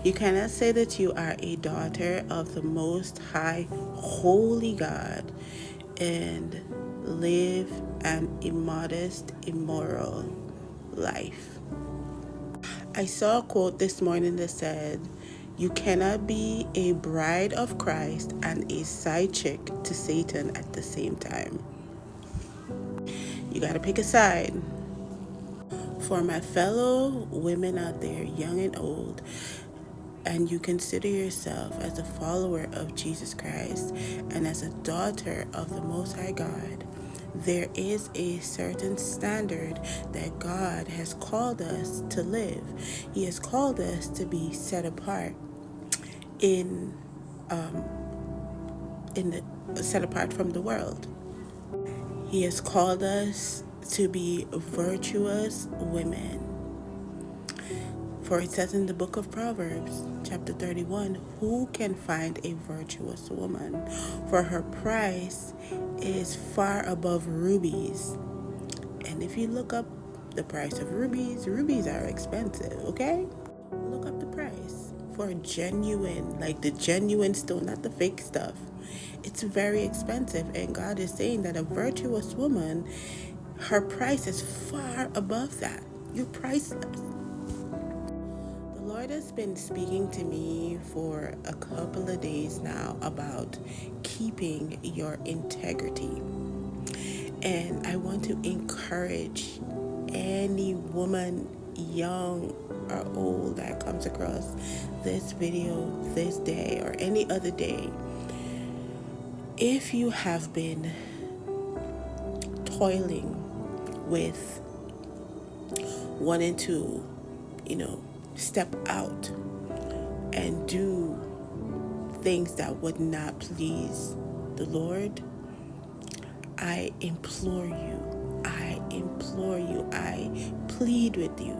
You cannot say that you are a daughter of the Most High, Holy God, and live an immodest, immoral life. I saw a quote this morning that said, "You cannot be a bride of Christ and a side chick to Satan at the same time." You gotta pick a side. For my fellow women out there, young and old, and you consider yourself as a follower of Jesus Christ and as a daughter of the Most High God, there is a certain standard that God has called us to live. He has called us to be set apart in set apart from the world. He has called us to be virtuous women. For it says in the book of Proverbs, chapter 31, who can find a virtuous woman? For her price is far above rubies. And if you look up the price of rubies, rubies are expensive, okay? Look up the price for genuine, like the genuine stone, not the fake stuff. It's very expensive, and God is saying that a virtuous woman, her price is far above that. You're priceless. The Lord has been speaking to me for a couple of days now about keeping your integrity. And I want to encourage any woman, young or old, that comes across this video this day or any other day. If you have been toiling with wanting to, step out and do things that would not please the Lord, I implore you, I plead with you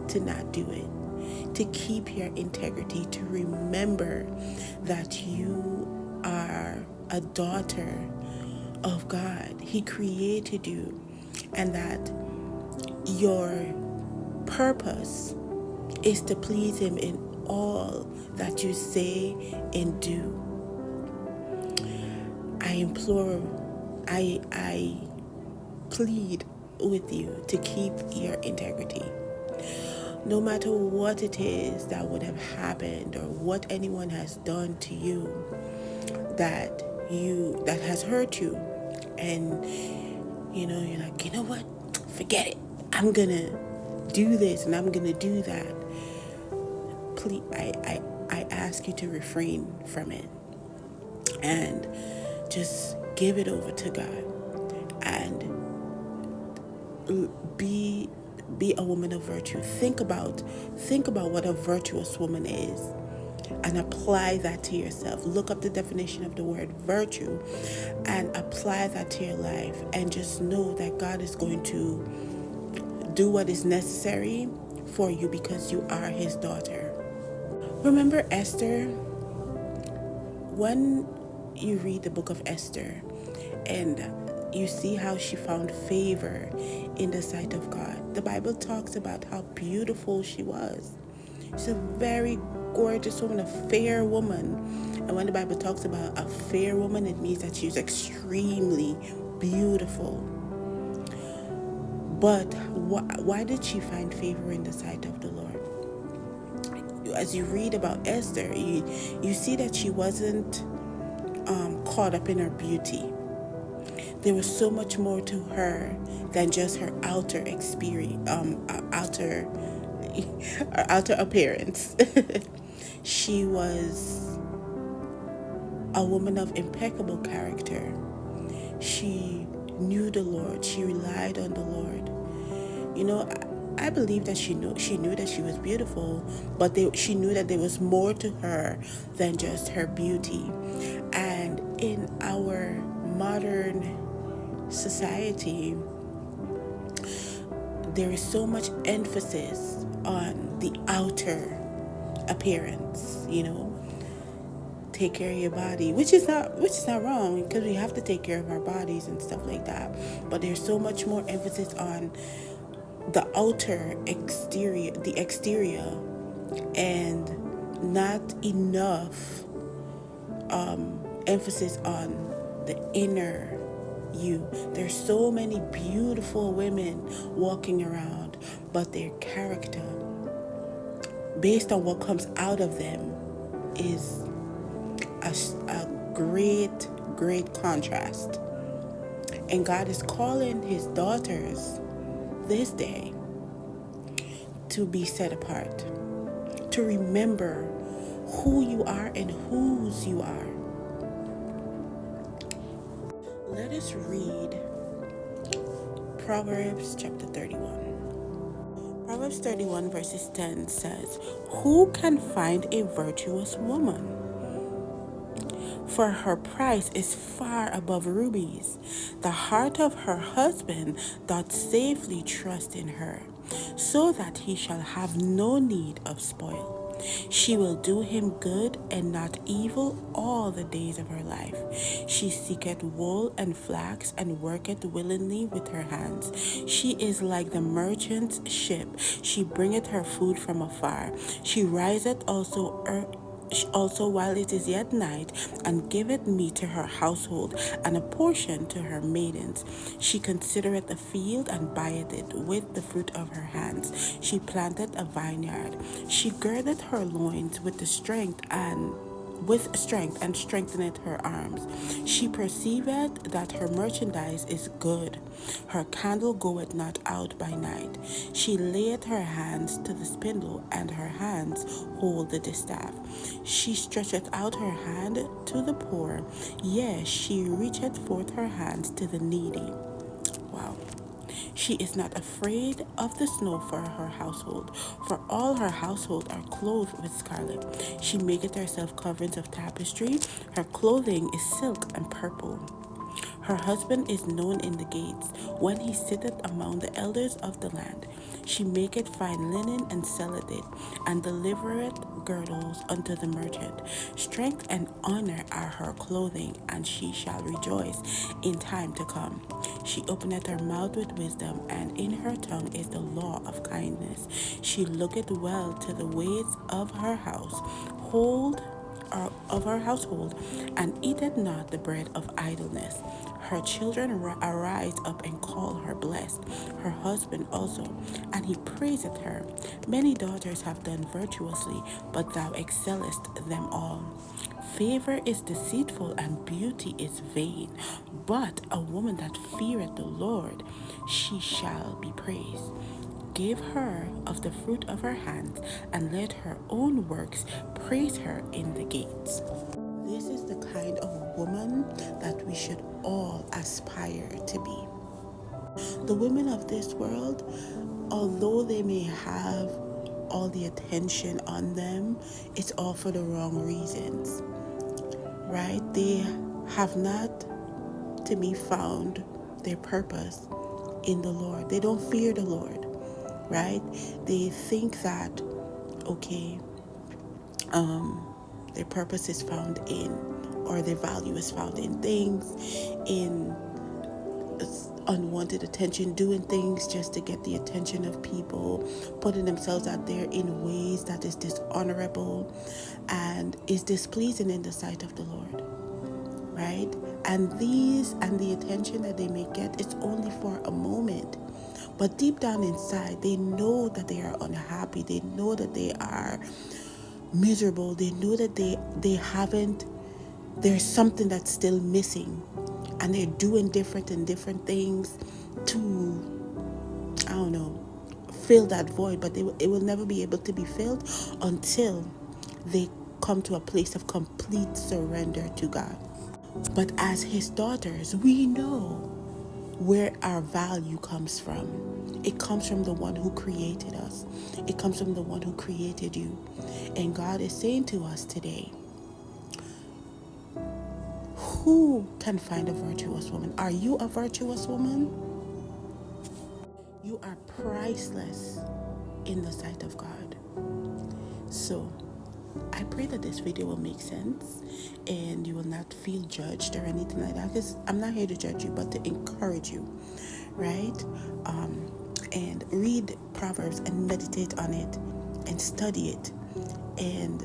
to not do it, to keep your integrity, to remember that you are a daughter of God. He created you, and that your purpose is to please Him in all that you say and do. I plead with you to keep your integrity. No matter what it is that would have happened or what anyone has done to you that has hurt you, and you're like, you know what? Forget it. I'm gonna do this and I'm gonna do that. Please, I ask you to refrain from it and just give it over to God and be a woman of virtue. Think about what a virtuous woman is and apply that to yourself. Look up the definition of the word virtue and apply that to your life, and just know that God is going to do what is necessary for you because you are His daughter. Remember Esther? When you read the book of Esther and you see how she found favor in the sight of God, the Bible talks about how beautiful she was. She's a very gorgeous woman, a fair woman. And when the Bible talks about a fair woman, it means that she's extremely beautiful. But why did she find favor in the sight of the Lord? As you read about Esther, you see that she wasn't caught up in her beauty. There was so much more to her than just her outer experience, outer appearance. She was a woman of impeccable character. She knew the Lord. She relied on the Lord. I believe that she knew that she was beautiful, but she knew that there was more to her than just her beauty. And in our modern society, there is so much emphasis on the outer appearance, take care of your body, which is not wrong, because we have to take care of our bodies and stuff like that. But there's so much more emphasis on the outer exterior, and not enough emphasis on the inner you. There's so many beautiful women walking around, but their character, based on what comes out of them, is a great contrast. And God is calling his daughters this day to be set apart, to remember who you are and whose you are. Let us read Proverbs chapter 31. Proverbs 31 verses 10 says, "Who can find a virtuous woman? For her price is far above rubies. The heart of her husband doth safely trust in her, so that he shall have no need of spoil. She will do him good and not evil all the days of her life. She seeketh wool and flax and worketh willingly with her hands. She is like the merchant's ship. She bringeth her food from afar. She riseth also while it is yet night, and giveth meat to her household, and a portion to her maidens. She considereth the field, and buyeth it with the fruit of her hands. She planteth a vineyard. She girdeth her loins with strength and strengtheneth her arms. She perceiveth that her merchandise is good. Her candle goeth not out by night. She layeth her hands to the spindle, and her hands hold the distaff. She stretcheth out her hand to the poor, yea, she reacheth forth her hands to the needy." Wow. She is not afraid of the snow for her household, for all her household are clothed with scarlet. She maketh herself coverings of tapestry, her clothing is silk and purple. Her husband is known in the gates, when he sitteth among the elders of the land. She maketh fine linen and selleth it, and delivereth girdles unto the merchant. Strength and honor are her clothing, and she shall rejoice in time to come. She openeth her mouth with wisdom, and in her tongue is the law of kindness. She looketh well to the ways of her household, and eateth not the bread of idleness. Her children arise up and call her blessed, her husband also, and he praiseth her. Many daughters have done virtuously, but thou excellest them all. Favor is deceitful, and beauty is vain, but a woman that feareth the Lord, she shall be praised. Give her of the fruit of her hands, and let her own works praise her in the gates. This is the kind of woman that we should all aspire to be. The women of this world, although they may have all the attention on them, it's all for the wrong reasons, right? They have not, to me, found their purpose in the Lord. They don't fear the Lord, right? They think that, okay, their purpose is found in, or their value is found in things, in unwanted attention, doing things just to get the attention of people, putting themselves out there in ways that is dishonorable and is displeasing in the sight of the Lord, right? And the attention that they may get is only for a moment. But deep down inside, they know that they are unhappy. They know that they are miserable. They know that there's something that's still missing. And they're doing different things to, I don't know, fill that void. But it will never be able to be filled until they come to a place of complete surrender to God. But as his daughters, we know where our value comes from. It comes from the one who created us. It comes from the one who created you. And God is saying to us today, who can find a virtuous woman? Are you a virtuous woman? You are priceless in the sight of God. So I pray that this video will make sense and you will not feel judged or anything like that, because I'm not here to judge you, but to encourage you, right? And read Proverbs and meditate on it and study it and